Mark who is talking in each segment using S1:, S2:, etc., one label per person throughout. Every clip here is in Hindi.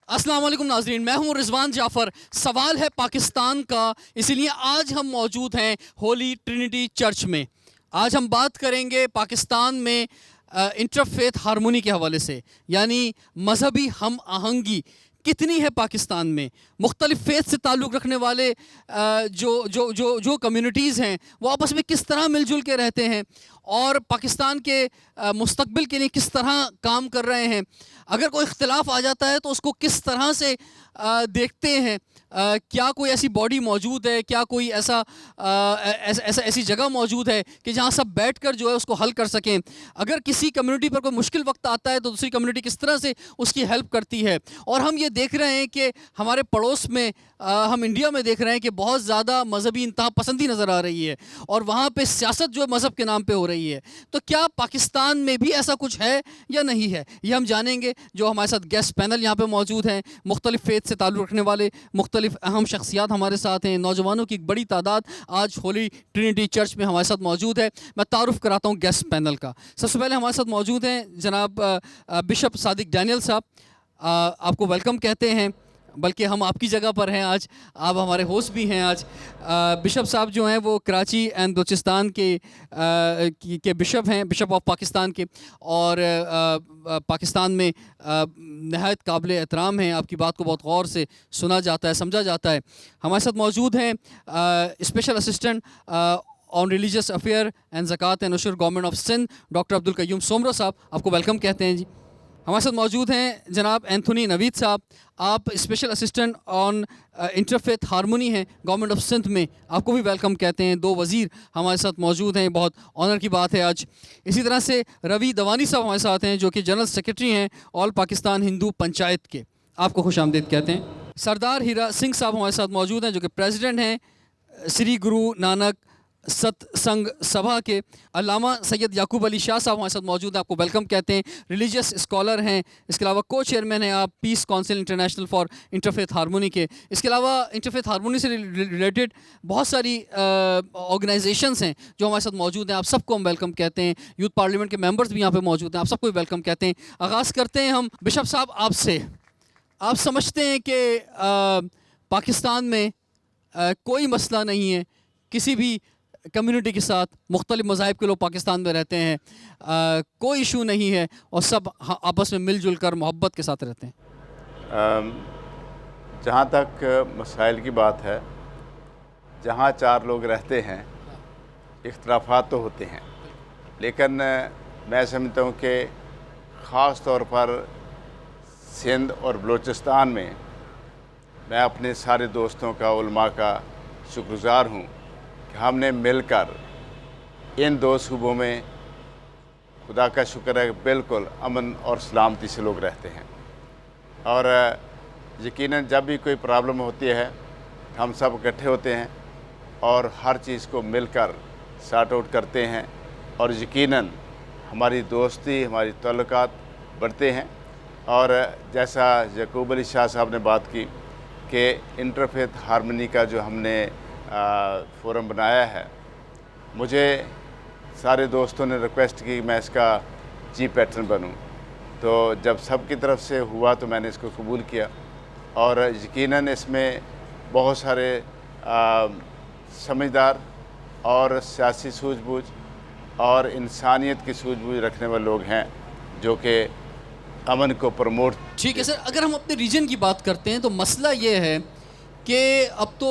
S1: अस्सलाम वालेकुम नाज़रीन, मैं हूं रिजवान जाफ़र। सवाल है पाकिस्तान का, इसीलिए आज हम मौजूद हैं होली ट्रिनिटी चर्च में। आज हम बात करेंगे पाकिस्तान में इंटरफेथ हारमोनी के हवाले से, यानी मजहबी हम आहंगी कितनी है पाकिस्तान में। मुख्तलिफ फेथ से ताल्लुक़ रखने वाले जो जो जो जो कम्युनिटीज़ हैं वो आपस में किस तरह मिलजुल के रहते हैं और पाकिस्तान के मुस्तकबिल के लिए किस तरह काम कर रहे हैं। अगर कोई इख्तिलाफ आ जाता है तो उसको किस तरह से देखते हैं। क्या कोई ऐसी बॉडी मौजूद है, क्या कोई ऐसी जगह मौजूद है कि जहाँ सब बैठकर जो है उसको हल कर सकें। अगर किसी कम्युनिटी पर कोई मुश्किल वक्त आता है तो दूसरी कम्युनिटी किस तरह से उसकी हेल्प करती है। और हम ये देख रहे हैं कि हमारे पड़ोस में हम इंडिया में देख रहे हैं कि बहुत ज़्यादा मजहबी इंतहा पसंदी नज़र आ रही है और वहाँ पे सियासत जो है मज़हब के नाम पे हो रही है। तो क्या पाकिस्तान में भी ऐसा कुछ है या नहीं है, ये हम जानेंगे। जो हमारे साथ गेस्ट पैनल यहाँ पे मौजूद हैं, मुख्तलिफ फेथ से ताल्लुक़ रखने वाले मुख्तलिफ अहम शख्सियात हमारे साथ हैं। नौजवानों की एक बड़ी तादाद आज होली ट्रिनिटी चर्च में हमारे साथ मौजूद है। मैं तारुफ कराता हूँ गेस्ट पैनल का। सबसे पहले हमारे साथ मौजूद हैं जनाब बिशप सादिक डैनियल साहब। आपको वेलकम कहते हैं, बल्कि हम आपकी जगह पर हैं आज, आप हमारे होस्ट भी हैं आज। बिशप साहब जो हैं वो कराची एंड बलूचिस्तान के बिशप हैं, बिशप ऑफ पाकिस्तान के, और पाकिस्तान में नहायत काबिल एहतराम हैं। आपकी बात को बहुत गौर से सुना जाता है, समझा जाता है। हमारे साथ मौजूद हैं special assistant on religious affair and Zakat and Ushr government of Sindh doctor Abdul Qayyum Soomro sahab, आपको वेलकम कहते हैं जी। हमारे साथ मौजूद हैं जनाब एंथोनी नवीद साहब, आप special assistant on interfaith harmony हैं गवर्नमेंट ऑफ सिंध में, आपको भी वेलकम कहते हैं। दो वज़ीर हमारे साथ मौजूद हैं, बहुत ऑनर की बात है आज। इसी तरह से रवि दवानी साहब हमारे साथ हैं जो कि जनरल सेक्रेटरी हैं ऑल पाकिस्तान हिंदू पंचायत के, आपको खुश आमदीद कहते हैं। सरदार हीरा सिंह साहब हमारे साथ मौजूद हैं जो कि प्रेसिडेंट हैं श्री गुरु नानक सत्संग सभा के। अल्लामा सैयद याकूब अली शाह साहब हमारे साथ मौजूद हैं, आपको वेलकम कहते हैं। रिलीजियस स्कॉलर हैं, इसके अलावा को चेयरमैन हैं आप piece council international for interfaith harmony के। इसके अलावा इंटरफेथ हारमोनी से रिलेटेड बहुत सारी ऑर्गेनाइजेशंस हैं जो हमारे साथ मौजूद हैं, आप सबको हम वेलकम कहते हैं। यूथ पार्लियामेंट के मेम्बर्स भी यहाँ पर मौजूद हैं, आप सबको वेलकम कहते हैं। आगाज़ करते हैं हम बिशप साहब आपसे। आप समझते हैं कि पाकिस्तान में कोई मसला नहीं है किसी भी कम्युनिटी के साथ, मुख्तलिफ मज़ाहिब के लोग पाकिस्तान में रहते हैं, कोई इशू नहीं है और सब आपस में मिलजुल कर मोहब्बत के साथ रहते हैं।
S2: जहाँ तक मसाइल की बात है, जहाँ चार लोग रहते हैं इख्तलाफात तो होते हैं, लेकिन मैं समझता हूँ कि ख़ास तौर पर सिंध और बलूचिस्तान में मैं अपने सारे दोस्तों का, उलमा का शुक्रगुज़ार हूँ कि हमने मिलकर इन दो सूबों में, खुदा का शुक्र है, बिल्कुल अमन और सलामती से लोग रहते हैं। और यकीनन जब भी कोई प्रॉब्लम होती है हम सब इकट्ठे होते हैं और हर चीज़ को मिलकर सॉर्ट आउट करते हैं और यकीनन हमारी दोस्ती, हमारी ताल्लुकात बढ़ते हैं। और जैसा याकूब अली शाह साहब ने बात की कि इंटरफेथ हारमोनी का जो हमने फोरम बनाया है, मुझे सारे दोस्तों ने रिक्वेस्ट की मैं इसका चीफ पैटर्न बनूं, तो जब सब की तरफ से हुआ तो मैंने इसको कबूल किया। और यकीनन इसमें बहुत सारे समझदार और सियासी सूझबूझ और इंसानियत की सूझबूझ रखने वाले लोग हैं जो कि अमन को प्रमोट।
S1: ठीक है सर, अगर हम अपने रीजन की बात करते हैं तो मसला ये है कि अब तो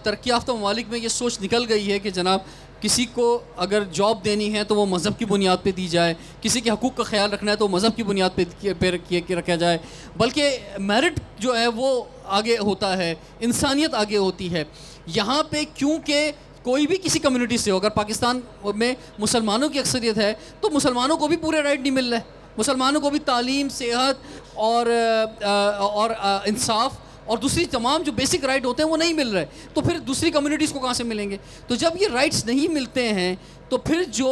S1: तरक्की याफ्ता ममालिक में ये सोच निकल गई है कि जनाब किसी को अगर जॉब देनी है तो वो मज़हब की बुनियाद पे दी जाए, किसी के हकूक़ का ख्याल रखना है तो मज़हब की बुनियाद पे रखा जाए, बल्कि मेरिट जो है वो आगे होता है, इंसानियत आगे होती है। यहाँ पे क्योंकि कोई भी किसी कम्युनिटी से हो, अगर पाकिस्तान में मुसलमानों की अक्सरियत है तो मुसलमानों को भी पूरे राइट नहीं मिल रहे, मुसलमानों को भी तालीम, सेहत और इंसाफ और दूसरी तमाम जो बेसिक राइट होते हैं वो नहीं मिल रहे, तो फिर दूसरी कम्युनिटीज़ को कहाँ से मिलेंगे। तो जब ये राइट्स नहीं मिलते हैं तो फिर जो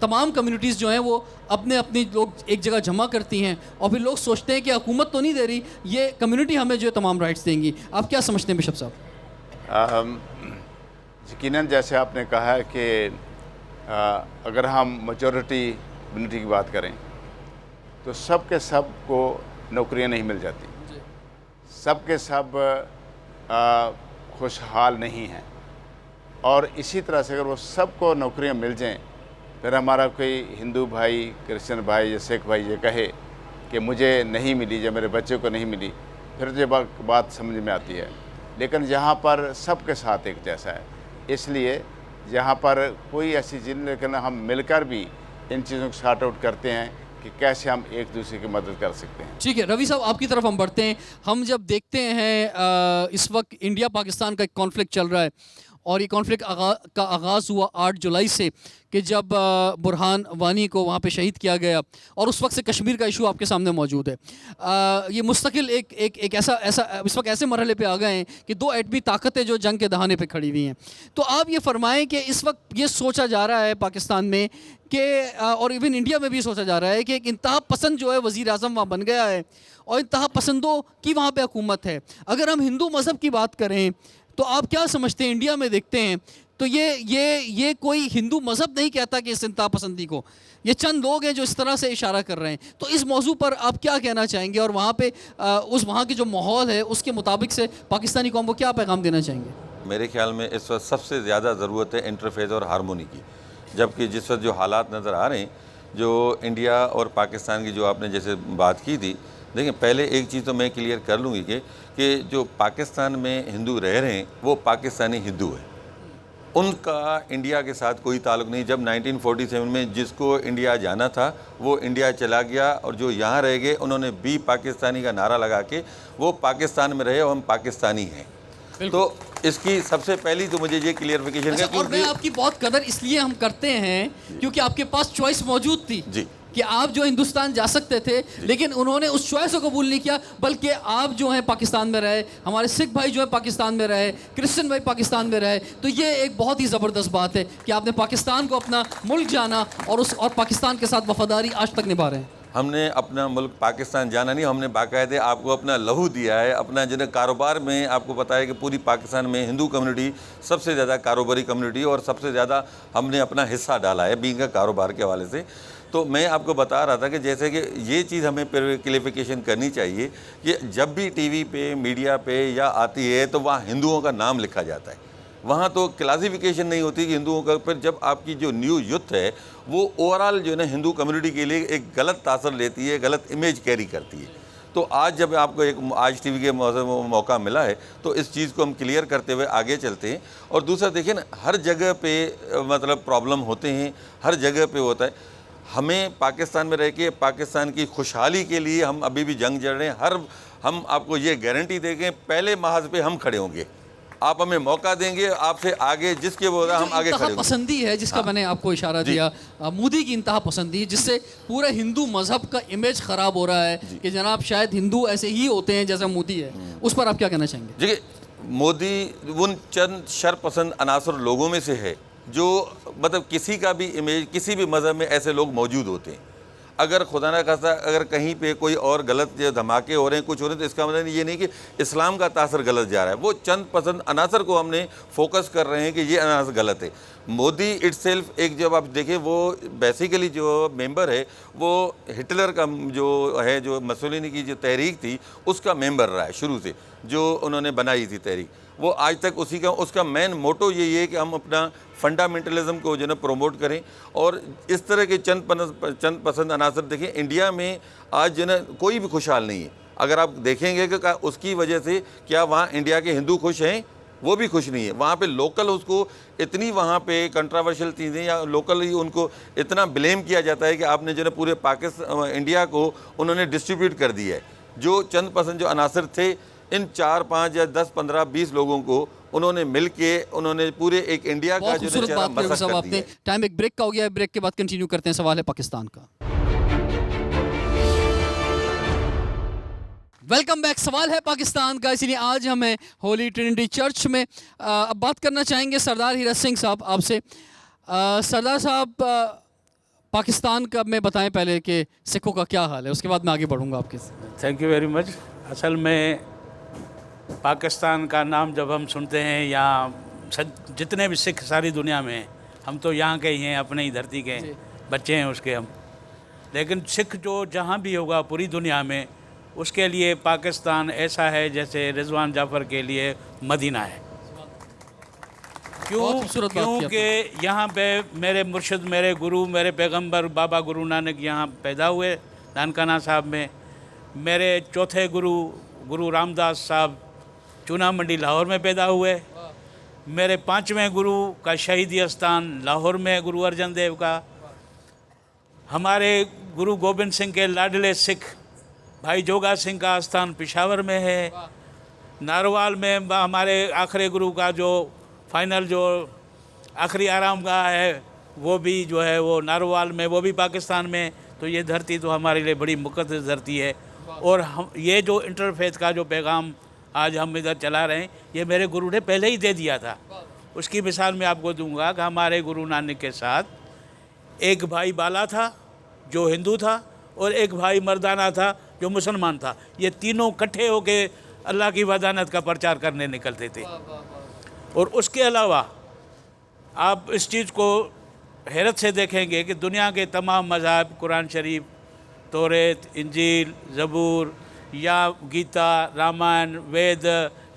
S1: तमाम कम्युनिटीज़ जो हैं वो अपने अपनी लोग एक जगह जमा करती हैं और फिर लोग सोचते हैं कि हुकूमत तो नहीं दे रही, ये कम्युनिटी हमें जो तमाम राइट्स देंगी। आप क्या समझते हैं बिशप साहब?
S2: यकीनन जैसे आपने कहा है कि अगर हम मेजॉरिटी कम्युनिटी की बात करें तो सब के सब को नौकरियां नहीं मिल जाती।
S1: जी।
S2: सब के सब खुशहाल नहीं हैं, और इसी तरह से अगर वो सबको नौकरियां मिल जाएं, फिर हमारा कोई हिंदू भाई, क्रिश्चियन भाई या सिख भाई ये कहे कि मुझे नहीं मिली या मेरे बच्चे को नहीं मिली, फिर जो बात समझ में आती है। लेकिन यहाँ पर सबके साथ एक जैसा है, इसलिए यहाँ पर कोई ऐसी चीज़, लेकिन हम मिलकर भी इन चीज़ों को सॉर्ट आउट करते हैं कि कैसे हम एक दूसरे की मदद कर सकते हैं।
S1: ठीक है रवि साहब, आपकी तरफ हम बढ़ते हैं। हम जब देखते हैं इस वक्त इंडिया पाकिस्तान का एक कॉन्फ्लिक्ट चल रहा है, और ये कॉन्फ्लिक्ट का आगाज़ हुआ 8 जुलाई से, कि जब बुरहान वानी को वहाँ पे शहीद किया गया, और उस वक्त से कश्मीर का इशू आपके सामने मौजूद है। ये मुस्तकिल एक ऐसा इस वक्त ऐसे मरहले पे आ गए हैं कि 2 एटमी ताकतें जो जंग के दहाने पे खड़ी हुई हैं। तो आप ये फरमाएं कि इस वक्त ये सोचा जा रहा है पाकिस्तान में कि और इवन इंडिया में भी सोचा जा रहा है कि एक इंतहा पसंद जो है वज़ीर आज़म वहाँ बन गया है, और इंतहा पसंदों की वहाँ पे हुकूमत है। अगर हम हिंदू मज़हब की बात करें तो आप क्या समझते हैं, इंडिया में देखते हैं तो ये कोई हिंदू मज़हब नहीं कहता कि इस इंतहा पसंदी को, ये चंद लोग हैं जो इस तरह से इशारा कर रहे हैं। तो इस मौजू पर आप क्या कहना चाहेंगे, और वहाँ पे वहाँ की जो माहौल है उसके मुताबिक से पाकिस्तानी कौम को क्या पैगाम देना चाहेंगे?
S3: मेरे ख्याल में इस वक्त सबसे ज़्यादा ज़रूरत है इंटरफेस और हारमोनी की, जबकि जिस वक्त जो हालात नज़र आ रहे हैं, जो इंडिया और पाकिस्तान की जो आपने जैसे बात की थी, देखिए पहले एक चीज़ तो मैं क्लियर कर लूँगी कि जो पाकिस्तान में हिंदू रह रहे हैं वो पाकिस्तानी हिंदू है, उनका इंडिया के साथ कोई ताल्लुक़ नहीं। जब 1947 में जिसको इंडिया जाना था वो इंडिया चला गया, और जो यहाँ रह गए उन्होंने बी पाकिस्तानी का नारा लगा के वो पाकिस्तान में रहे, और हम पाकिस्तानी हैं। तो इसकी सबसे पहली तो मुझे ये क्लियरिफिकेशन
S1: अच्छा, और मैं आपकी बहुत कदर इसलिए हम करते हैं क्योंकि आपके पास चॉइस मौजूद थी
S3: जी
S1: कि आप जो हिंदुस्तान जा सकते थे, लेकिन उन्होंने उस चॉइस को कबूल नहीं किया, बल्कि आप जो हैं पाकिस्तान में रहे, हमारे सिख भाई जो है पाकिस्तान में रहे, क्रिश्चियन भाई पाकिस्तान में रहे। तो ये एक बहुत ही ज़बरदस्त बात है कि आपने पाकिस्तान को अपना मुल्क जाना, और पाकिस्तान के साथ वफादारी आज तक निभा रहे हैं।
S3: हमने अपना मुल्क पाकिस्तान जाना नहीं, हमने बाकायदे आपको अपना लहू दिया है, अपना जिन्हें कारोबार में आपको पता है कि पूरी पाकिस्तान में हिंदू कम्युनिटी सबसे ज़्यादा कारोबारी कम्युनिटी, और सबसे ज़्यादा हमने अपना हिस्सा डाला है बीइंग का कारोबार के हवाले से। तो मैं आपको बता रहा था कि जैसे कि ये चीज़ हमें क्लियरिफिकेशन करनी चाहिए कि जब भी टीवी पे, मीडिया पे या आती है तो वहाँ हिंदुओं का नाम लिखा जाता है, वहाँ तो क्लासिफिकेशन नहीं होती कि हिंदुओं का। पर जब आपकी जो न्यू यूथ है वो ओवरऑल जो है ना हिंदू कम्युनिटी के लिए एक गलत तासर लेती है, गलत इमेज कैरी करती है। तो आज जब आपको एक आज टीवी के मौका मिला है तो इस चीज़ को हम क्लियर करते हुए आगे चलते हैं। और दूसरा देखिए ना, हर जगह पे मतलब प्रॉब्लम होते हैं, हर जगह पे होता है। हमें पाकिस्तान में रह के पाकिस्तान की खुशहाली के लिए हम अभी भी जंग लड़ रहे हैं। हम आपको ये गारंटी देंगे, पहले महाज पे हम खड़े होंगे, आप हमें मौका देंगे, आपसे आगे जिसके वो हम आगे खड़े होंगे।
S1: पसंदी है जिसका मैंने आपको इशारा दिया, मोदी की इंतहा पसंदी, जिससे पूरे हिंदू मजहब का इमेज ख़राब हो रहा है कि जनाब शायद हिंदू ऐसे ही होते हैं जैसा मोदी है, उस पर आप क्या कहना चाहेंगे?
S3: देखिए, मोदी उन चंद शरपसंद अनासर लोगों में से है जो मतलब किसी का भी इमेज, किसी भी मज़हब में ऐसे लोग मौजूद होते हैं। अगर खुदा ना खास्ता अगर कहीं पे कोई और गलत धमाके हो रहे हैं, कुछ हो रहे हैं, तो इसका मतलब ये नहीं कि इस्लाम का तासर गलत जा रहा है। वो चंद पसंद अनासर को हमने फोकस कर रहे हैं कि ये अनासर गलत है। मोदी इटसेल्फ एक, जब आप देखें, वो बेसिकली जो मेंबर है वो हिटलर का जो है, जो मसोलिनी की जो तहरीक थी उसका मेंबर रहा है शुरू से, जो उन्होंने बनाई थी तहरीक, वो आज तक उसी का, उसका मेन मोटो यही है कि हम अपना फंडामेंटलिज्म को जो है प्रमोट करें। और इस तरह के चंद पसंद अनासर देखिए, इंडिया में आज जो है कोई भी खुशहाल नहीं है। अगर आप देखेंगे कि उसकी वजह से क्या वहाँ इंडिया के हिंदू खुश हैं, वो भी खुश नहीं है। वहाँ पे लोकल उसको इतनी वहाँ पे कंट्रोवर्शियल चीज़ें या लोकल ही उनको इतना ब्लेम किया जाता है कि आपने जो है पूरे पाकिस्तान इंडिया को उन्होंने डिस्ट्रीब्यूट कर दिया है। जो चंद पसंद जो अनासर थे, इन 4, 5 या 10, 15, 20 लोगों को उन्होंने मिलके उन्होंने पूरे एक इंडिया का जो है चेहरा मसक कर दिया।
S1: टाइम एक ब्रेक का हो गया है, ब्रेक के बाद कंटिन्यू करते हैं। सवाल है पाकिस्तान का। Welcome back. सवाल है पाकिस्तान का, इसीलिए आज हम हैं होली ट्रिनिटी चर्च में। अब बात करना चाहेंगे सरदार हीरत सिंह साहब आपसे। सरदार साहब, पाकिस्तान का में बताएं पहले कि सिखों का क्या हाल है, उसके बाद मैं आगे बढ़ूंगा आपके।
S4: Thank you very much. असल में पाकिस्तान का नाम जब हम सुनते हैं, यहाँ जितने भी सिख सारी दुनिया में हैं, हम तो यहाँ के ही हैं, अपने ही धरती के बच्चे हैं उसके हम। लेकिन सिख जो जहाँ भी होगा पूरी दुनिया में, उसके लिए पाकिस्तान ऐसा है जैसे रिजवान जाफ़र के लिए मदीना है। क्यों?
S1: बहुत खूबसूरत बात की
S4: क्योंकि यहाँ पे मेरे मुर्शिद, मेरे गुरु, मेरे पैगंबर बाबा गुरु नानक यहाँ पैदा हुए नानकाना साहब में। मेरे चौथे गुरु रामदास साहब चूना मंडी लाहौर में पैदा हुए। मेरे पांचवें गुरु का शहीदी स्थान लाहौर में गुरु अर्जन देव का। हमारे गुरु गोबिंद सिंह के लाडले सिख भाई जोगा सिंह का स्थान पेशावर में है। नारवाल में हमारे आखिरी गुरु का जो फाइनल जो आखिरी आराम गाह है वो भी जो है वो नारवाल में, वो भी पाकिस्तान में। तो ये धरती तो हमारे लिए बड़ी मुक़द्दस धरती है। और हम ये जो इंटरफेथ का जो पैगाम आज हम इधर चला रहे हैं, ये मेरे गुरु ने पहले ही दे दिया था। उसकी मिसाल मैं आपको दूंगा कि हमारे गुरु नानक के साथ एक भाई बाला था जो हिंदू था और एक भाई मर्दाना था जो मुसलमान था। ये तीनों इकट्ठे होके अल्लाह की वदानत का प्रचार करने निकलते थे। और उसके अलावा आप इस चीज़ को हैरत से देखेंगे कि दुनिया के तमाम मज़हब, कुरान शरीफ, तौरेत, इंजील, ज़बूर या गीता, रामायण, वेद,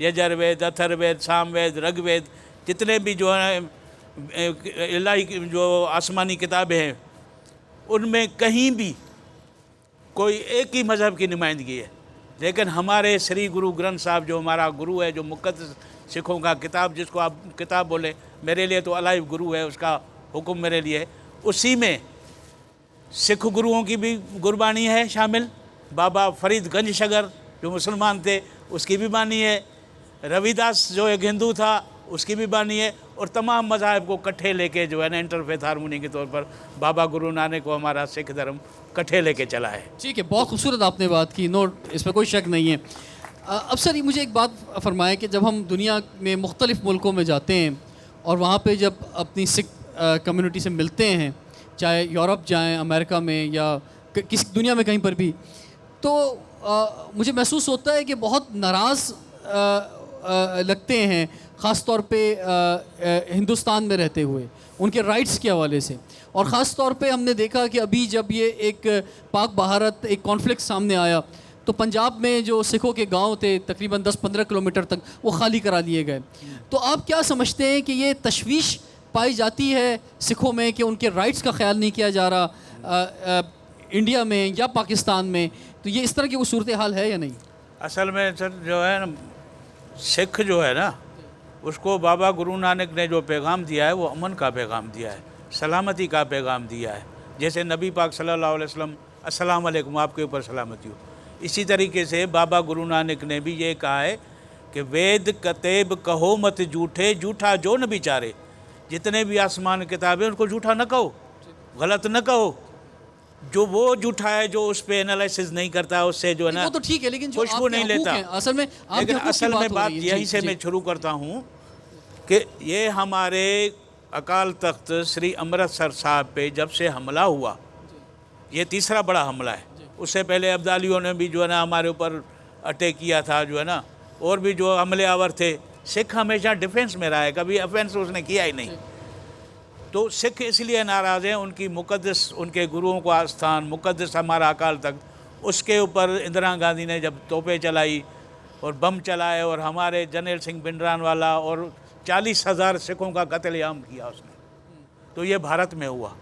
S4: यजुर्वेद, अथर्ववेद, सामवेद, ऋग्वेद, जितने भी जो है इलाही जो आसमानी किताबें हैं, उनमें कहीं भी कोई एक ही मज़हब की नुमाइंदगी है। लेकिन हमारे श्री गुरु ग्रंथ साहब जो हमारा गुरु है, जो मुक़द्दस सिखों का किताब, जिसको आप किताब बोले, मेरे लिए तो अलाइव गुरु है, उसका हुक्म मेरे लिए है। उसी में सिख गुरुओं की भी गुरबानी है शामिल। बाबा फरीद गंज शगर जो मुसलमान थे उसकी भी बानी है। रविदास जो एक हिंदू था उसकी भी बानी है। और तमाम मज़ाहिब को इकट्ठे लेके जो है ना इंटरफेथ हारमोनी के तौर पर बाबा गुरु नानक को हमारा सिख धर्म इकट्ठे लेके चला है।
S1: ठीक है, बहुत खूबसूरत आपने बात की, नो इसमें कोई शक नहीं है। अब सर मुझे एक बात फरमाएं कि जब हम दुनिया में मुख्तलिफ़ मुल्कों में जाते हैं और वहाँ पे जब अपनी सिख कम्युनिटी से मिलते हैं, चाहे यूरोप जाएं, अमेरिका में या किसी दुनिया में कहीं पर भी, तो मुझे महसूस होता है कि बहुत नाराज़ लगते हैं, ख़ास तौर पे हिंदुस्तान में रहते हुए उनके राइट्स के हवाले से। और ख़ास तौर पे हमने देखा कि अभी जब ये एक पाक भारत एक कॉन्फ्लिक्ट सामने आया तो पंजाब में जो सिखों के गांव थे तकरीबन 10-15 किलोमीटर तक वो खाली करा दिए गए। तो आप क्या समझते हैं कि ये तशवीश पाई जाती है सिखों में कि उनके राइट्स का ख्याल नहीं किया जा रहा इंडिया में या पाकिस्तान में? तो ये इस तरह की वो सूरत हाल है या नहीं?
S4: असल में सर जो है ना, सिख जो है ना, उसको बाबा गुरु नानक ने जो पैगाम दिया है वो अमन का पैगाम दिया है, सलामती का पैगाम दिया है। जैसे नबी पाक सल्लल्लाहु अलैहि वसल्लम अस्सलाम वालेकुम, आपके ऊपर सलामती हो, इसी तरीके से बाबा गुरु नानक ने भी ये कहा है कि वेद कतेब कहो मत झूठे, झूठा जो न बिचारे। जितने भी आसमान किताबें उनको झूठा न कहो, गलत न कहो। जो वो झूठा है जो उस पर एनालिसिस नहीं करता, उससे जो है ना
S1: वो तो ठीक है, लेकिन जो
S4: खुशबू नहीं लेता।
S1: असल में
S4: लेकिन असल में बात यहीं से मैं शुरू करता हूँ कि ये हमारे अकाल तख्त श्री अमृतसर साहब पे जब से हमला हुआ, ये तीसरा बड़ा हमला है। उससे पहले अब्दालियों ने भी जो है ना हमारे ऊपर अटैक किया था, जो है ना, और भी जो हमले आवर थे। सिख हमेशा डिफेंस में रहा है, कभी ऑफेंस उसने किया ही नहीं। तो सिख इसलिए नाराज़ हैं, उनकी मुक़द्दस, उनके गुरुओं को आस्थान मुक़द्दस हमारा अकाल तख्त, उसके ऊपर इंदिरा गांधी ने जब तोपें चलाई और बम चलाए और हमारे जनरल सिंह भिंडरानवाला और 40,000 सिखों का कत्लेआम किया उसने, तो ये भारत में हुआ।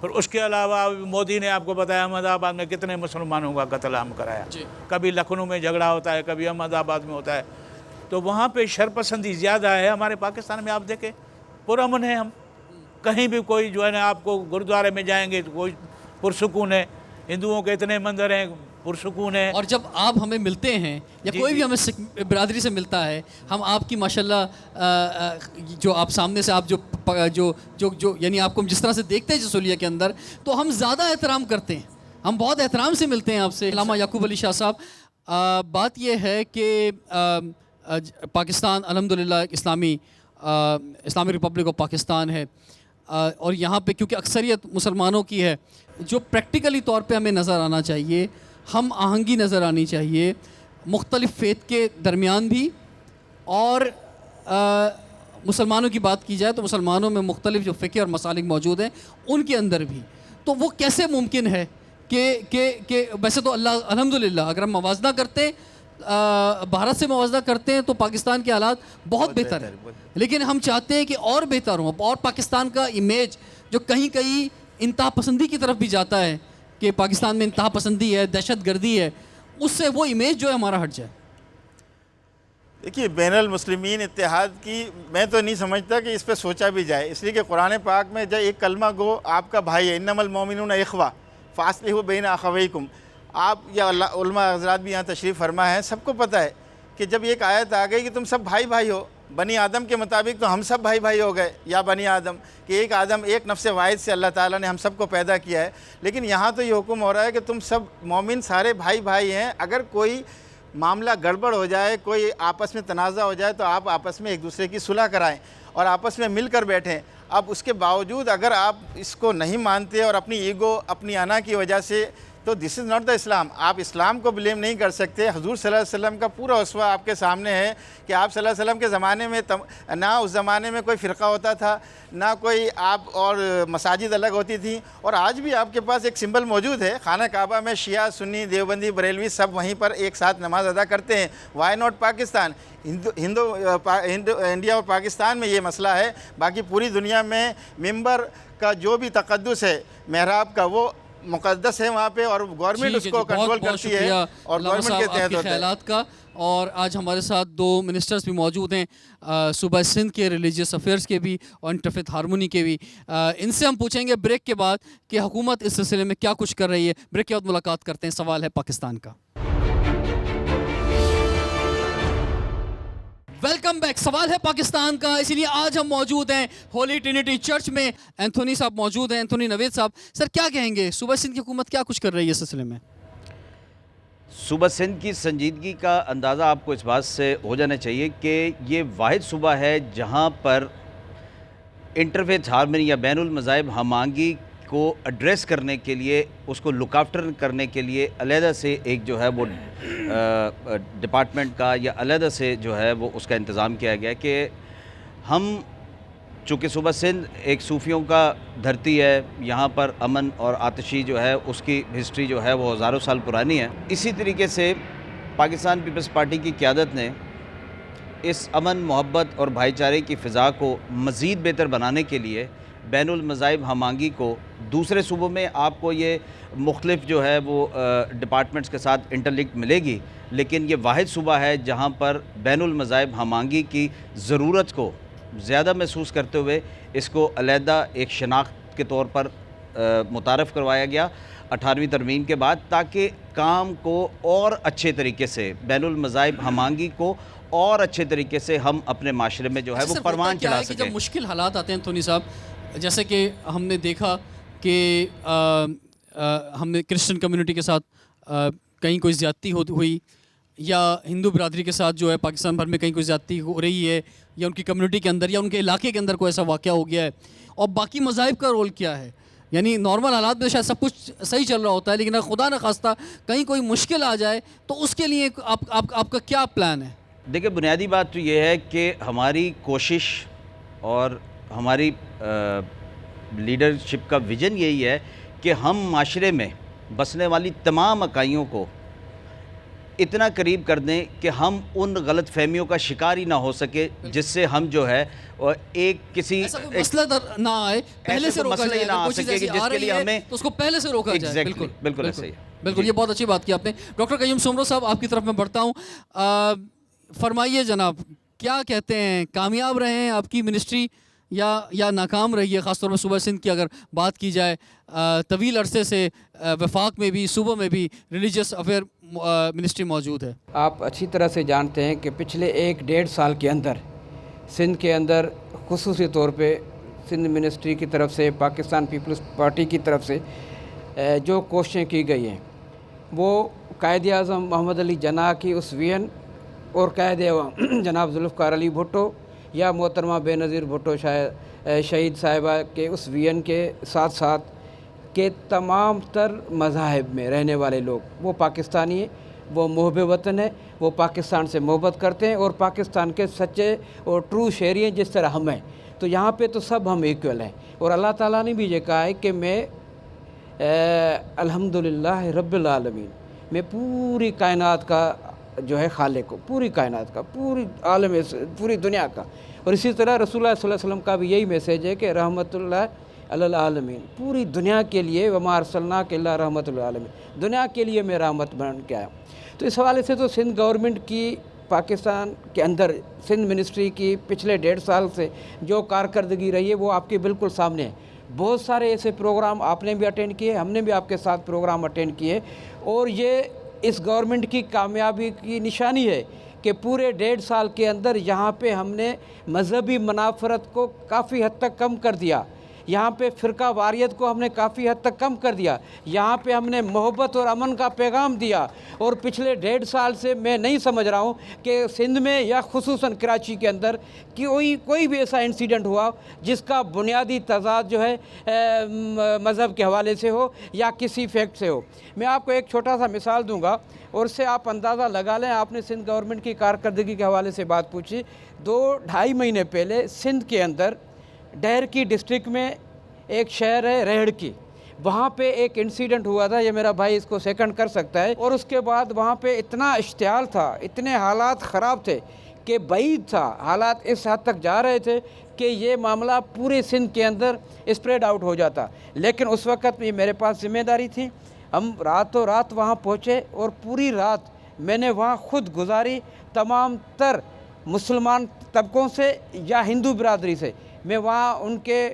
S4: फिर उसके अलावा मोदी ने आपको बताया अहमदाबाद में कितने मुसलमानों का कत्लेआम कराया। कभी लखनऊ में झगड़ा होता है, कभी अहमदाबाद में होता है। तो वहाँ पे शरपसंदी ज़्यादा है। हमारे पाकिस्तान में आप देखें पुरअमन है, हम कहीं भी कोई जो है ना, आपको गुरुद्वारे में जाएंगे तो कोई पुरसुकून है, हिंदुओं के इतने मंदिर हैं, पुरसुकून है।
S1: और जब आप हमें मिलते हैं या कोई भी हमें सिख बिरादरी से मिलता है, हम आपकी माशाल्लाह जो आप सामने से आप जो यानी आपको हम जिस तरह से देखते हैं जसोलिया के अंदर, तो हम ज़्यादा एहतराम करते हैं, हम बहुत एहतराम से मिलते हैं आपसे। अल्लामा याकूब अली शाह साहब, बात यह है कि पाकिस्तान अल्हम्दुलिल्लाह इस्लामिक रिपब्लिक ऑफ पाकिस्तान है, और यहाँ पे क्योंकि अक्सरियत मुसलमानों की है, जो प्रैक्टिकली तौर पे हमें नज़र आना चाहिए, हम आहंगी नज़र आनी चाहिए मुख्तलिफ़ फ़ेथ के दरमियान भी। और मुसलमानों की बात की जाए तो मुसलमानों में मुख्तलिफ़ जो फ़िक़्ह और मसालिक मौजूद हैं उनके अंदर भी। तो वो कैसे मुमकिन है कि वैसे तो अल्लाह अल्हम्दुलिल्लाह अगर हम मवाजना करते हैं भारत से मवाजना करते हैं तो पाकिस्तान के हालात बहुत बेहतर है, लेकिन हम चाहते हैं कि और बेहतर हो और पाकिस्तान का इमेज जो कहीं कहीं इंतहा पसंदी की तरफ भी जाता है कि पाकिस्तान में इंतहा पसंदी है, दहशत गर्दी है, उससे वो इमेज जो है हमारा हट जाए।
S5: देखिए, बैनुल मुस्लिमीन इत्तेहाद की मैं तो नहीं समझता कि इस पर सोचा भी जाए, इसलिए कि कुरान पाक में जब एक कलमा गो आपका भाई है, इन्नमल मोमिनून इख्वा फास्लिहू बैन अखवैकुम, आप या उलमा हज़रात भी यहाँ तशरीफ़ फरमा है, सबको पता है कि जब एक आयत आ गई कि तुम सब भाई भाई हो, बनी आदम के मुताबिक तो हम सब भाई भाई हो गए, या बनी आदम कि एक आदम एक नफ्स वाहिद से अल्लाह ताला ने हम सबको पैदा किया है, लेकिन यहाँ तो ये हुक्म हो रहा है कि तुम सब मोमिन सारे भाई भाई हैं। अगर कोई मामला गड़बड़ हो जाए, कोई आपस में तनाज़ा हो जाए तो आप आपस में एक दूसरे की सुलह कराएं और आपस में मिलकर बैठें। अब उसके बावजूद अगर आप इसको नहीं मानते और अपनी ईगो, अपनी अना की वजह से, तो दिस इज़ नॉट द इस्लाम। आप इस्लाम को ब्लेम नहीं कर सकते। हुज़ूर सल्लल्लाहु अलैहि वसल्लम का पूरा उसवा आपके सामने है कि आप सल्लल्लाहु अलैहि वसल्लम के ज़माने में ना उस ज़माने में कोई फ़िरका होता था, ना कोई आप और मसाजिद अलग होती थी, और आज भी आपके पास एक सिंबल मौजूद है। खाना काबा में शिया, सुन्नी, देवबंदी, बरेलवी सब वहीं पर एक साथ नमाज अदा करते हैं। Why not Pakistan? इंडिया और पाकिस्तान में ये मसला है। बाकी पूरी दुनिया में मिंबर का जो भी तक़द्दुस है, मेहराब का, वो मुक़द्दस है वहाँ पे और गवर्नमेंट उसको कंट्रोल करती है और गवर्नमेंट के तहत होता है।
S1: ख्यालात का। और आज हमारे साथ दो मिनिस्टर्स भी मौजूद हैं, सूबा सिंध के रिलीजियस अफेयर्स के भी और इंटरफेथ हारमोनी के भी। इनसे हम पूछेंगे ब्रेक के बाद कि हुकूमत इस सिलसिले में क्या कुछ कर रही है। ब्रेक के बाद मुलाकात करते हैं। सवाल है पाकिस्तान का। Welcome back. सवाल है पाकिस्तान का, इसीलिए आज हम मौजूद हैं होली ट्रिनिटी चर्च में। एंथोनी साहब मौजूद हैं, एंथोनी नवेद साहब। सर क्या कहेंगे, सूबा सिंध की हुकूमत क्या कुछ कर रही है इस सिलसिले में?
S6: सूबा सिंध की संजीदगी का अंदाज़ा आपको इस बात से हो जाना चाहिए कि ये वाहिद सूबा है जहाँ पर इंटरफेथ हारमनी या बैनुल मज़ाहिब हमांगी को एड्रेस करने के लिए, उसको लुक आफ्टर करने के लिए अलहदा से एक जो है वो डिपार्टमेंट का या अलहदा से जो है वो उसका इंतज़ाम किया गया कि हम चूँकि सूबा सिंध एक सूफियों का धरती है, यहाँ पर अमन और आतिशी जो है उसकी हिस्ट्री जो है वो हज़ारों साल पुरानी है। इसी तरीके से पाकिस्तान पीपल्स पार्टी की क़यादत ने इस अमन, मोहब्बत और भाईचारे की फ़िज़ा को मज़ीद बेहतर बनाने के लिए बैनुल मज़ाहिब हमांगी को दूसरे सूबों में आपको ये मुख्तलिफ जो है वो डिपार्टमेंट्स के साथ इंटरलिंक मिलेगी, लेकिन ये वाहिद सूबा है जहाँ पर बैनुल मज़ाहिब हमांगी की ज़रूरत को ज़्यादा महसूस करते हुए इसको अलहदा एक शनाख्त के तौर पर मुतारफ़ करवाया गया 18वीं तरमीम के बाद, ताकि काम को और अच्छे तरीके से, बैनुल मज़ाहिब हमांगी को और अच्छे तरीके से हम अपने माशरे में जो है वो परवान चढ़ा सकें।
S1: जब मुश्किल हालात आते हैं एंथोनी साहब, जैसे कि हमने देखा कि हमने क्रिश्चियन कम्युनिटी के साथ कहीं कोई ज़्यादती हुई, या हिंदू बरदरी के साथ जो है पाकिस्तान भर में कहीं कोई ज़्यादती हो रही है, या उनकी कम्युनिटी के अंदर या उनके इलाके के अंदर कोई ऐसा वाक़या हो गया है, और बाकी मज़ाहिब का रोल क्या है? यानी नॉर्मल हालात में शायद सब कुछ सही चल रहा होता है, लेकिन खुदा न खास्ता कहीं कोई मुश्किल आ जाए तो उसके लिए आपका क्या प्लान है?
S6: देखिए, बुनियादी बात तो ये है कि हमारी कोशिश और हमारी लीडरशिप का विज़न यही है कि हम माशरे में बसने वाली तमाम इकाइयों को इतना करीब कर दें कि हम उन गलत फहमियों का शिकार ही ना हो सके, जिससे हम जो है एक किसी
S1: मसला ना आए, पहले से रोका जाए,
S6: ना आ सके कि जिसके लिए हमें
S1: तो उसको पहले से रोका जाए।
S6: बिल्कुल बिल्कुल ऐसे ही।
S1: बिल्कुल, ये बहुत अच्छी बात की आपने। डॉक्टर कय्यूम सुमरो साहब, आपकी तरफ मैं बढ़ता हूँ। फरमाइए जनाब, क्या कहते हैं, कामयाब रहे हैं आपकी मिनिस्ट्री या नाकाम रही है? ख़ासतौर पर सूबा सिंध की अगर बात की जाए, तवील अरसे से वफाक में भी, सूबों में भी रिलीजियस अफेयर मिनिस्ट्री मौजूद है।
S7: आप अच्छी तरह से जानते हैं कि पिछले 1-1.5 साल के अंदर सिंध के अंदर खुसूसी तौर पे सिंध मिनिस्ट्री की तरफ से, पाकिस्तान पीपल्स पार्टी की तरफ से जो कोशिशें की गई हैं, वो कायद आज़म मोहम्मद अली जिन्नाह की उस विजन और कायद जनाब जुल्फ़िकार अली भुट्टो या मोहतरमा बेनज़ीर भुट्टो शहीद साहिबा के उस विजन के साथ साथ के तमाम तर मज़ाहिब में रहने वाले लोग, वो पाकिस्तानी हैं, वो मुहब वतन है, वो पाकिस्तान से मोहब्बत करते हैं और पाकिस्तान के सच्चे और ट्रू शहरी हैं जिस तरह हम हैं। तो यहाँ पे तो सब हम इक्वल हैं, और अल्लाह ताला ने भी ये कहा है कि मैं अल्हम्दुलिल्लाह रब्बिल आलमीन, मैं पूरी कायनात का जो है खालिक को, पूरी कायनात का, पूरी आलम, पूरी दुनिया का। और इसी तरह रसूलुल्लाह सल्लल्लाहु अलैहि वसल्लम का भी यही मैसेज है कि रहमतुल्लाह अलल आलमीन, पूरी दुनिया के लिए, वमा अरसलनाका इल्ला रहमतुल आलमीन, दुनिया के लिए मैं रहमत बन के आया। तो इस हवाले से तो सिंध गवर्नमेंट की पाकिस्तान के अंदर सिंध मिनिस्ट्री की पिछले 1.5 साल से जो कारकर्दगी रही है वो आपके बिल्कुल सामने है। बहुत सारे ऐसे प्रोग्राम आपने भी अटेंड किए, हमने भी आपके साथ प्रोग्राम अटेंड किए, और ये इस गवर्नमेंट की कामयाबी की निशानी है कि पूरे 1.5 साल के अंदर यहाँ पे हमने मजहबी मुनाफरत को काफ़ी हद तक कम कर दिया, यहाँ पे फ़िरका वारियत को हमने काफ़ी हद तक कम कर दिया, यहाँ पे हमने मोहब्बत और अमन का पैगाम दिया। और पिछले 1.5 साल से मैं नहीं समझ रहा हूँ कि सिंध में या खुसूसन कराची के अंदर कोई भी ऐसा इंसिडेंट हुआ जिसका बुनियादी तजाद जो है मज़हब के हवाले से हो या किसी फैक्ट से हो। मैं आपको एक छोटा सा मिसाल दूँगा और उससे आप अंदाज़ा लगा लें। आपने सिंध गवर्नमेंट की कारकर्दगी के हवाले से बात पूछी। 2-2.5 महीने पहले सिंध के अंदर डहर की डिस्ट्रिक्ट में एक शहर है रेहड़ की, वहाँ पे एक इंसिडेंट हुआ था, ये मेरा भाई इसको सेकंड कर सकता है। और उसके बाद वहाँ पे इतना इश्तियाल था, इतने हालात ख़राब थे कि बईद था, हालात इस हद तक जा रहे थे कि ये मामला पूरे सिंध के अंदर स्प्रेड आउट हो जाता। लेकिन उस वक़्त भी मेरे पास ज़िम्मेदारी थी, हम रातों रात वहाँ पहुँचे और पूरी रात मैंने वहाँ ख़ुद गुजारी तमाम तर मुसलमान तबकों से या हिंदू बिरादरी से। मैं वहाँ उनके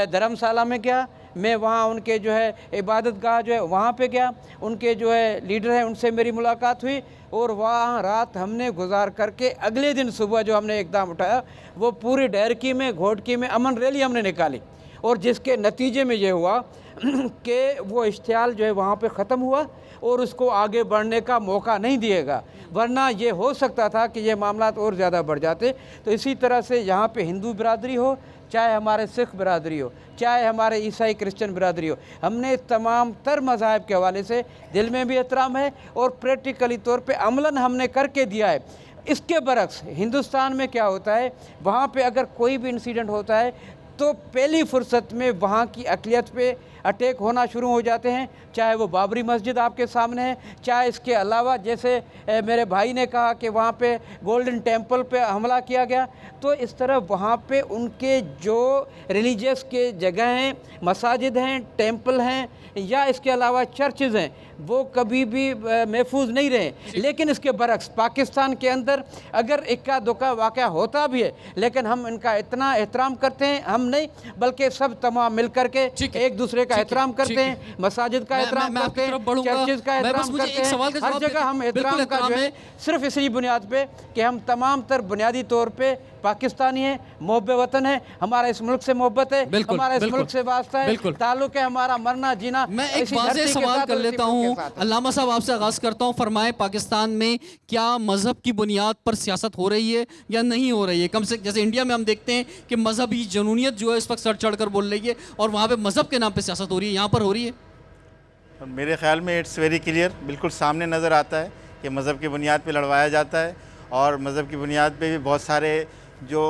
S7: धर्मशाला में गया, मैं वहाँ उनके जो है इबादत गाह जो है वहाँ पे गया, उनके जो है लीडर हैं उनसे मेरी मुलाकात हुई और वहाँ रात हमने गुजार करके अगले दिन सुबह जो हमने इक़दाम उठाया वो पूरी डहरकी में, घोटकी में अमन रैली हमने निकाली, और जिसके नतीजे में ये हुआ कि वो इश्तियाल जो है वहाँ पे ख़त्म हुआ और उसको आगे बढ़ने का मौका नहीं दिएगा, वरना ये हो सकता था कि ये मामला और ज़्यादा बढ़ जाते। तो इसी तरह से यहाँ पे हिंदू बिरादरी हो, चाहे हमारे सिख बिरादरी हो, चाहे हमारे ईसाई क्रिश्चियन बिरादरी हो, हमने तमाम तर मज़ाहब के हवाले से दिल में भी एहतराम है और प्रैक्टिकली तौर पे अमलन हमने करके दिया है। इसके बरक्स हिंदुस्तान में क्या होता है, वहाँ पे अगर कोई भी इंसिडेंट होता है तो पहली फुर्सत में वहाँ की अक़लियत पे अटैक होना शुरू हो जाते हैं, चाहे वो बाबरी मस्जिद आपके सामने है, चाहे इसके अलावा जैसे मेरे भाई ने कहा कि वहाँ पे गोल्डन टेम्पल पे हमला किया गया। तो इस तरह वहाँ पे उनके जो रिलीजियस के जगह हैं, मसाजिद हैं, टेम्पल हैं या इसके अलावा चर्चेज़ हैं, वो कभी भी महफूज नहीं रहे। लेकिन इसके बरक्स पाकिस्तान के अंदर अगर इक्का दुक्का वाक़या होता भी है, लेकिन हम इनका इतना एहतराम करते हैं, हम नहीं बल्कि सब तमाम मिल करके एक दूसरे का एहतराम करते हैं, मसाजिद का एहतराम करते हैं, चर्चेज़ का एहतराम करते हैं, हर जगह हम एहतराम का जो है सिर्फ इसी बुनियाद पे कि हम तमाम तर बुनियादी तौर पे पाकिस्तानी हैं, मोहब्बे वतन है, हमारा इस मुल्क से मोहब्बत है, हमारा इस मुल्क से वास्ता है, ताल्लुक है, हमारा मरना जीना।
S1: मैं एक वाज़ेह सवाल कर लेता हूँ, अल्लामा साहब आपसे आगाज़ करता हूँ, फरमाएं पाकिस्तान में क्या मज़हब की बुनियाद पर सियासत हो रही है या नहीं हो रही है? कम से जैसे इंडिया में हम देखते हैं कि मज़हबी जनूनियत जो है इस वक्त सर चढ़ कर बोल रही है और वहाँ पे मज़हब के नाम पे सियासत हो रही है, यहाँ पर हो रही है?
S5: मेरे ख़्याल में इट्स वेरी क्लियर, बिल्कुल सामने नज़र आता है कि मज़हब की बुनियाद पे लड़वाया जाता है और मज़हब की बुनियाद पे भी बहुत सारे जो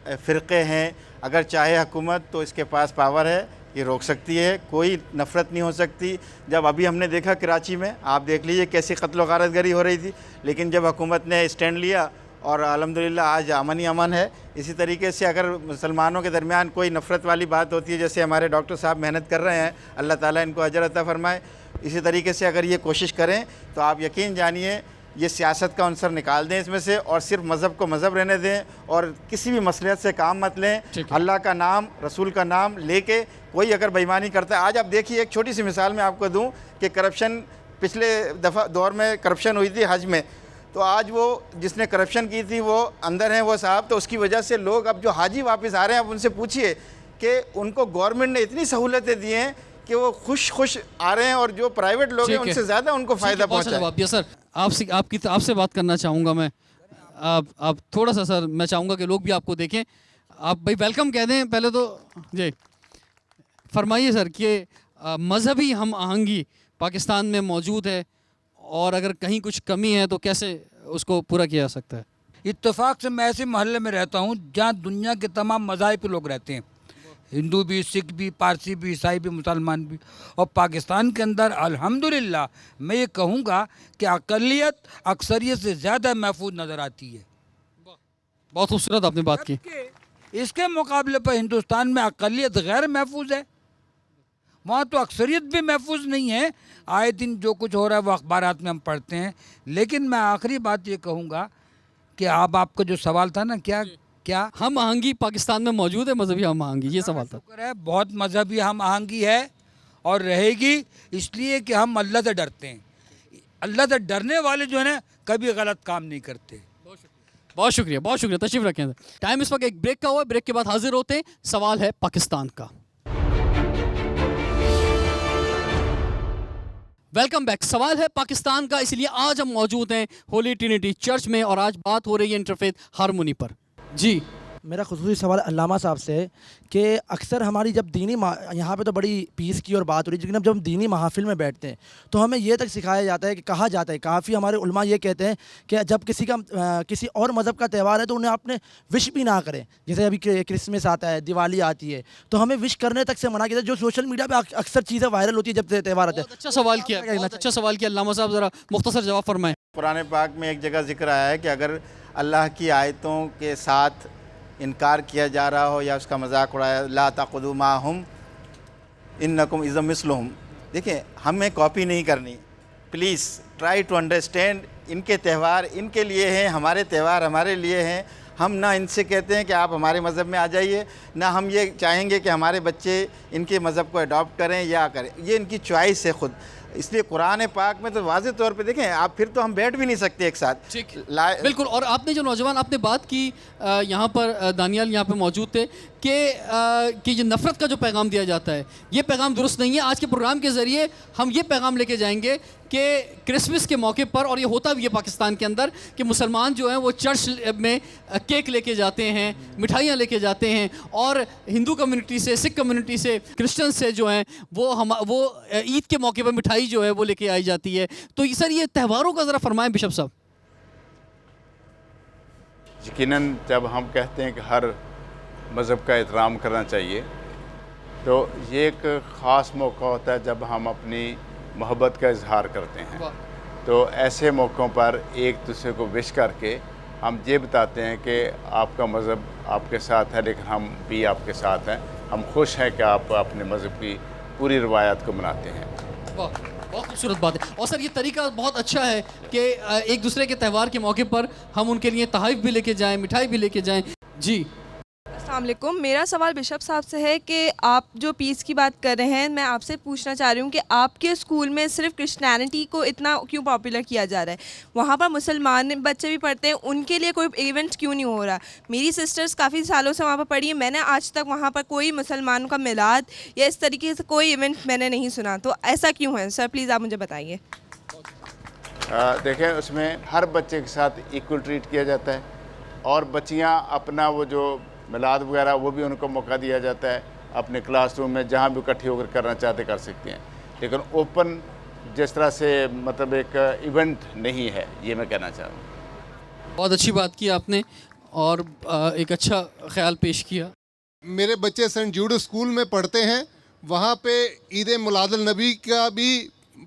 S5: फ़िरक़े हैं, अगर चाहे हुकूमत तो इसके पास पावर है, ये रोक सकती है, कोई नफ़रत नहीं हो सकती। जब अभी हमने देखा कराची में, आप देख लीजिए कैसी कत्ल व गारतगरी हो रही थी, लेकिन जब हुकूमत ने स्टैंड लिया और अल्हम्दुलिल्लाह आज अमन ही अमन है। इसी तरीके से अगर मुसलमानों के दरमियान कोई नफ़रत वाली बात होती है, जैसे हमारे डॉक्टर साहब मेहनत कर रहे हैं, अल्लाह ताला इनको अजर अता फ़रमाए, इसी तरीके से अगर ये कोशिश करें तो आप यकीन जानिए ये सियासत का अंसर निकाल दें इसमें से और सिर्फ मज़हब को मज़हब रहने दें और किसी भी मसलियत से काम मत लें। अल्लाह का नाम, रसूल का नाम लेके कोई अगर बेईमानी करता है, आज आप देखिए एक छोटी सी मिसाल मैं आपको दूं कि करप्शन पिछले दफ़ा दौर में करप्शन हुई थी हज में, तो आज वो जिसने करप्शन की थी वो अंदर हैं वो साहब, तो उसकी वजह से लोग अब जो हाजी वापस आ रहे हैं, अब उनसे पूछिए कि उनको गवर्नमेंट ने इतनी सहूलतें दी हैं कि वो खुश आ रहे हैं और जो प्राइवेट लोग हैं उनसे ज़्यादा उनको फ़ायदा पहुँचा है।
S1: सर आपसे बात करना चाहूँगा मैं, आप थोड़ा सा सर मैं चाहूँगा कि लोग भी आपको देखें, आप भाई वेलकम कह दें पहले तो जी। फरमाइए सर कि मज़हबी हम आहंगी पाकिस्तान में मौजूद है और अगर कहीं कुछ कमी है तो कैसे उसको पूरा किया जा सकता है?
S8: इत्तेफाक से मैं ऐसे मोहल्ले में रहता हूँ जहाँ दुनिया के तमाम मज़ाहिब के लोग रहते हैं, हिंदू भी, सिख भी, पारसी भी, ईसाई भी, मुसलमान भी। और पाकिस्तान के अंदर अल्हम्दुलिल्लाह मैं ये कहूँगा कि अक़लियत अक्सरियत से ज़्यादा महफूज नज़र आती है।
S1: बहुत खूबसूरत आपने बात की।
S8: इसके मुकाबले पर हिंदुस्तान में अक़लियत गैर महफूज है, वहाँ तो अक्सरियत भी महफूज नहीं है। आए दिन जो कुछ हो रहा है वो अखबारात में हम पढ़ते हैं। लेकिन मैं आखिरी बात ये कहूँगा कि आपका जो सवाल था ना, क्या
S1: हम आहंगी पाकिस्तान में मौजूद है, मजहबी हम आहंगी, ये सवाल था।
S8: शुक्र है, बहुत मजहबी हम आहंगी है और रहेगी, इसलिए कि हम अल्लाह से डरते हैं। अल्लाह से डरने वाले जो है ना कभी गलत काम नहीं करते।
S1: बहुत शुक्रिया, तशरीफ रखें। टाइम इस वक्त एक ब्रेक का हुआ है, ब्रेक के बाद हाजिर होते हैं। सवाल है पाकिस्तान का। Welcome back. सवाल है पाकिस्तान का, इसलिए आज हम मौजूद हैं होली ट्रिनिटी चर्च में और आज बात हो रही है इंटरफेथ हारमोनी पर। जी,
S9: मेरा खुसूसी सवाल अल्लामा साहब से कि अक्सर हमारी जब दीनी यहाँ पे तो बड़ी पीस की और बात हो रही है, लेकिन अब जब हम दीनी महाफिल में बैठते हैं तो हमें ये तक सिखाया जाता है कि कहा जाता है, काफ़ी हमारे उलमा ये कहते हैं कि जब किसी और मज़हब का त्यौहार है तो उन्हें आपने विश भी ना करें। जैसे अभी क्रिसमस आता है, दिवाली आती है, तो हमें विश करने तक से मना किया। जो सोशल मीडिया पर अक्सर चीज़ें वायरल होती है जब त्यौहार आता है।
S1: अच्छा सवाल किया, बहुत अच्छा सवाल किया अल्लामा साहब, ज़रा मुख्तसर जवाब फरमाएं।
S5: कुरान पाक में एक जगह जिक्र आया है कि अगर अल्लाह की आयतों के साथ इनकार किया जा रहा हो या उसका मजाक उड़ाया, ला तक़ुदू माहुम इन्नकुम इज़म मिस्लुहुम। देखिए, हमें कॉपी नहीं करनी, प्लीज़ ट्राई टू अंडरस्टैंड। इनके त्यौहार इनके लिए हैं, हमारे त्यौहार हमारे लिए हैं। हम ना इनसे कहते हैं कि आप हमारे मज़हब में आ जाइए, ना हम ये चाहेंगे कि हमारे बच्चे इनके मज़हब को अडॉप्ट करें या करें, ये इनकी चॉइस है खुद। इसलिए कुरान पाक में तो वाज़े तौर पे देखें आप, फिर तो हम बैठ भी नहीं सकते एक साथ।
S1: ठीक, बिल्कुल। और आपने जो नौजवान आपने बात की, यहाँ पर दानियाल यहाँ पे मौजूद थे कि ये नफ़रत का जो पैगाम दिया जाता है ये पैगाम दुरुस्त नहीं है। आज के प्रोग्राम के ज़रिए हम ये पैगाम लेके जाएंगे कि क्रिसमस के मौके पर, और ये होता भी है पाकिस्तान के अंदर, कि मुसलमान जो हैं वो चर्च में केक लेके जाते हैं, मिठाइयाँ लेके जाते हैं, और हिंदू कम्युनिटी से, सिख कम्युनिटी से, क्रिश्चियन से जो हैं वो ईद के मौके पर मिठाई जो है वो लेके आई जाती है। तो सर ये त्यौहारों का ज़रा फरमाएं बिशप साहब।
S2: यकीनन जब हम कहते हैं कि हर मज़हब का एहतराम करना चाहिए, तो ये एक ख़ास मौका होता है जब हम अपनी मोहब्बत का इजहार करते हैं। तो ऐसे मौक़ों पर एक दूसरे को विश करके हम ये बताते हैं कि आपका मज़हब आपके साथ है, लेकिन हम भी आपके साथ हैं। हम खुश हैं कि आप अपने मज़हब की पूरी रवायत को मनाते हैं।
S1: वाह, बहुत खूबसूरत बात है। और सर ये तरीका बहुत अच्छा है कि एक दूसरे के त्यौहार के मौके पर हम उनके लिए तोहफ़े भी लेके जाएं, मिठाई भी लेके जाएं। जी,
S10: अस्सलाम वालेकुम। मेरा सवाल बिशप साहब से है कि आप जो पीस की बात कर रहे हैं, मैं आपसे पूछना चाह रही हूँ कि आपके स्कूल में सिर्फ क्रिश्चियनिटी को इतना क्यों पॉपुलर किया जा रहा है? वहाँ पर मुसलमान बच्चे भी पढ़ते हैं, उनके लिए कोई इवेंट क्यों नहीं हो रहा? मेरी सिस्टर्स काफ़ी सालों से वहाँ पर पढ़ी है, मैंने आज तक वहाँ पर कोई मुसलमानों का मिलाद या इस तरीके से कोई इवेंट मैंने नहीं सुना। तो ऐसा क्यों है सर, प्लीज़ आप मुझे बताइए।
S2: देखें, उसमें हर बच्चे के साथ इक्वल ट्रीट किया जाता है, और बच्चियाँ अपना वो जो मिलाद वगैरह वो भी उनको मौका दिया जाता है अपने क्लासरूम में, जहाँ भी इकट्ठे होकर करना चाहते कर सकते हैं। लेकिन ओपन जिस तरह से मतलब एक इवेंट नहीं है, ये मैं कहना चाहूँ।
S1: बहुत अच्छी बात की आपने और एक अच्छा ख्याल पेश किया।
S11: मेरे बच्चे सेंट जूड स्कूल में पढ़ते हैं, वहाँ पे ईद मिलादुल नबी का भी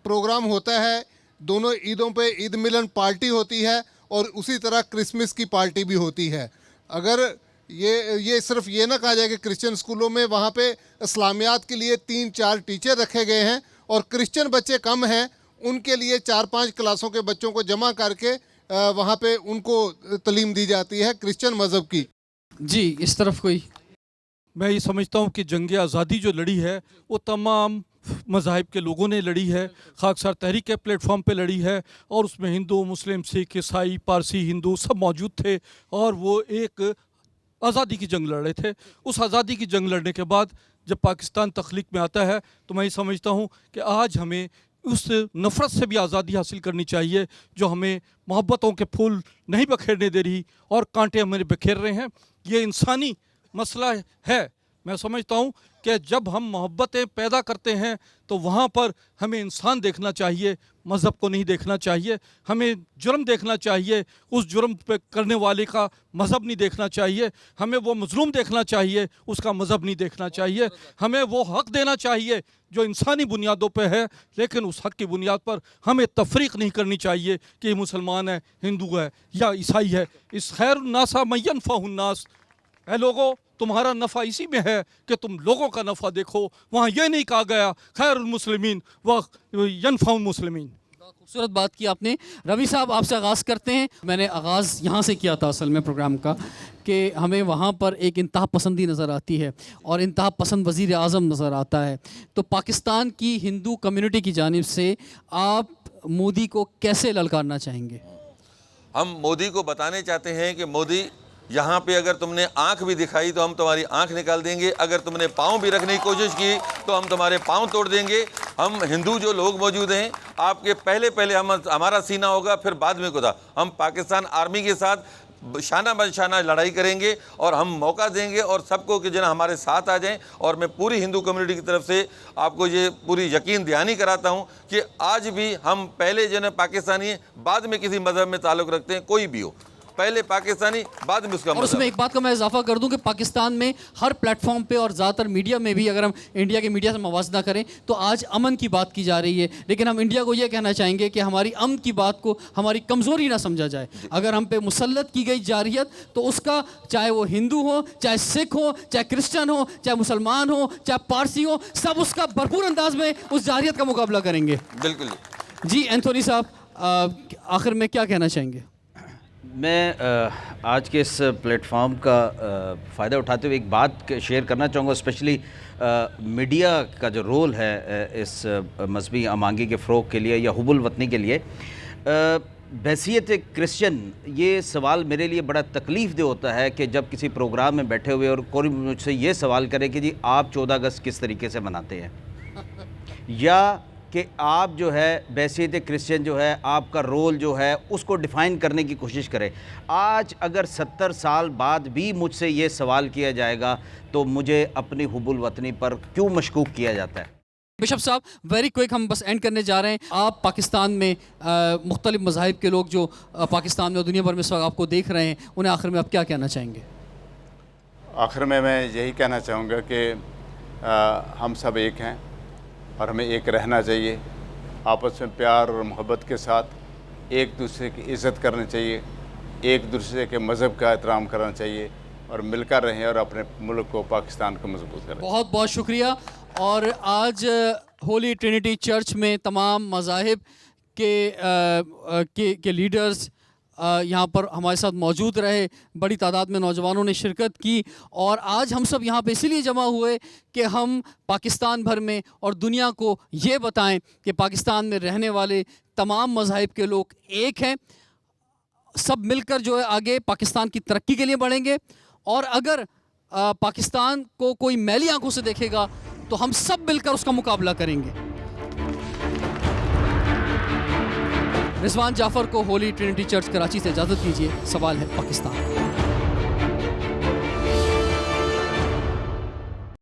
S11: प्रोग्राम होता है। दोनों ईदों पे ईद मिलन पार्टी होती है और उसी तरह क्रिसमस की पार्टी भी होती है। अगर ये सिर्फ ये ना कहा जाए कि क्रिश्चियन स्कूलों में वहाँ पे इस्लामियात के लिए 3-4 टीचर रखे गए हैं और क्रिश्चियन बच्चे कम हैं, उनके लिए 4-5 क्लासों के बच्चों को जमा करके वहाँ पे उनको तालीम दी जाती है क्रिश्चियन मज़हब की।
S1: जी, इस तरफ कोई?
S12: मैं ये समझता हूँ कि जंग आज़ादी जो लड़ी है वो तमाम मज़ाहिब के लोगों ने लड़ी है, खाकसार तहरीक के प्लेटफॉर्म पे लड़ी है, और उसमें हिंदू, मुस्लिम, सिख, ईसाई, पारसी, हिंदू सब मौजूद थे, और वो एक आज़ादी की जंग लड़ रहे थे। उस आज़ादी की जंग लड़ने के बाद जब पाकिस्तान तख्लीक में आता है तो मैं ये समझता हूँ कि आज हमें उस नफ़रत से भी आज़ादी हासिल करनी चाहिए जो हमें मोहब्बतों के फूल नहीं बखेरने दे रही और कांटे हमें बखेर रहे हैं। ये इंसानी मसला है। मैं समझता हूँ कि जब हम मोहब्बतें पैदा करते हैं तो वहाँ पर हमें इंसान देखना चाहिए, मज़हब को नहीं देखना चाहिए। हमें जुर्म देखना चाहिए, उस जुर्म पे करने वाले का मज़हब नहीं देखना चाहिए। हमें वो मज़लूम देखना चाहिए, उसका मज़हब नहीं देखना चाहिए। हमें वो हक़ देना चाहिए जो इंसानी बुनियादों पे है, लेकिन उस हक़ की बुनियाद पर हमें तफरीक नहीं करनी चाहिए कि मुसलमान है, हिंदू है या ईसाई है। इस खैरुन्नासा मय्यन फ़हुन्नास, ऐ लोगों तुम्हारा नफ़ा इसी में है कि तुम लोगों का नफ़ा देखो। वहाँ ये नहीं कहा गया खैरुल मुस्लिमीन व यनफ़उल मुस्लिमीन।
S1: खूबसूरत बात की आपने। रवि साहब, आपसे आगाज़ करते हैं। मैंने आगाज़ यहाँ से किया था असल में प्रोग्राम का, कि हमें वहाँ पर एक इंतहा पसंदी नज़र आती है और इंतहा पसंद वज़ीर आज़म नज़र आता है। तो पाकिस्तान की हिंदू कम्युनिटी की जानिब से आप मोदी को कैसे ललकारना चाहेंगे?
S3: हम मोदी को बताने चाहते हैं कि मोदी, यहाँ पे अगर तुमने आँख भी दिखाई तो हम तुम्हारी आँख निकाल देंगे, अगर तुमने पाँव भी रखने की कोशिश की तो हम तुम्हारे पाँव तोड़ देंगे। हम हिंदू जो लोग मौजूद हैं, आपके पहले हमारा सीना होगा, फिर बाद में खुदा। हम पाकिस्तान आर्मी के साथ शाना बशाना लड़ाई करेंगे और हम मौका देंगे और सबको कि जना हमारे साथ आ जाएं। और मैं पूरी हिंदू कम्युनिटी की तरफ से आपको ये पूरी यकीन दहानी कराता हूँ कि आज भी हम पहले जो है पाकिस्तानी हैं, बाद में किसी मज़हब में ताल्लुक़ रखते हैं, कोई भी हो, पहले पाकिस्तानी बाद में उसका।
S1: और उसमें एक बात का मैं इजाफा कर दूं कि पाकिस्तान में हर प्लेटफॉर्म पे और ज़्यादातर मीडिया में भी, अगर हम इंडिया के मीडिया से मवाजना करें तो आज अमन की बात की जा रही है, लेकिन हम इंडिया को ये कहना चाहेंगे कि हमारी अमन की बात को हमारी कमज़ोरी ना समझा जाए। अगर हम पे मुसल्लत की गई जारियत, तो उसका चाहे वो हिंदू हो, चाहे सिख हो, चाहे क्रिश्चियन हो, चाहे मुसलमान हो, चाहे पारसी हो, सब उसका भरपूर अंदाज में उस जारियत का मुकाबला करेंगे।
S3: बिल्कुल
S1: जी एंथोनी साहब, आखिर में क्या कहना चाहेंगे?
S6: मैं आज के इस प्लेटफॉर्म का फ़ायदा उठाते हुए एक बात शेयर करना चाहूँगा, स्पेशली मीडिया का जो रोल है इस मजहबी आमांगी के फ़रोग़ के लिए या हुबुल वतनी के लिए। बहसीत एक क्रिश्चियन, ये सवाल मेरे लिए बड़ा तकलीफ़ दे होता है कि जब किसी प्रोग्राम में बैठे हुए और कोई मुझसे ये सवाल करे कि जी आप 14 अगस्त किस तरीके से मनाते हैं, या कि आप जो है बहसीत क्रिश्चियन जो है आपका रोल जो है उसको डिफ़ाइन करने की कोशिश करें। आज अगर 70 साल बाद भी मुझसे ये सवाल किया जाएगा तो मुझे अपनी हुबुल वतनी पर क्यों मशकूक किया जाता है।
S1: बिशप साहब, वेरी क्विक, हम बस एंड करने जा रहे हैं। आप पाकिस्तान में मुख्तलिफ मज़ाहिब के लोग जो पाकिस्तान में और दुनिया भर में इस वक्त आपको देख रहे हैं, उन्हें आखिर में आप क्या कहना चाहेंगे?
S2: आखिर में मैं यही कहना चाहूँगा कि हम सब एक हैं और हमें एक रहना चाहिए। आपस में प्यार और मोहब्बत के साथ एक दूसरे की इज़्ज़त करनी चाहिए, एक दूसरे के मज़हब का एहतराम करना चाहिए और मिलकर रहें और अपने मुल्क को, पाकिस्तान को मजबूत करें।
S1: बहुत बहुत शुक्रिया। और आज होली ट्रिनिटी चर्च में तमाम मज़ाहिब के लीडर्स यहाँ पर हमारे साथ मौजूद रहे। बड़ी तादाद में नौजवानों ने शिरकत की और आज हम सब यहाँ पे इसीलिए जमा हुए कि हम पाकिस्तान भर में और दुनिया को ये बताएं कि पाकिस्तान में रहने वाले तमाम मज़ाहिब के लोग एक हैं। सब मिलकर जो है आगे पाकिस्तान की तरक्की के लिए बढ़ेंगे। और अगर पाकिस्तान को कोई मैली आंखों से देखेगा तो हम सब मिलकर उसका मुकाबला करेंगे। रिजवान जाफ़र को होली ट्रिनिटी चर्च कराची से इजाज़त दीजिए। सवाल है पाकिस्तान।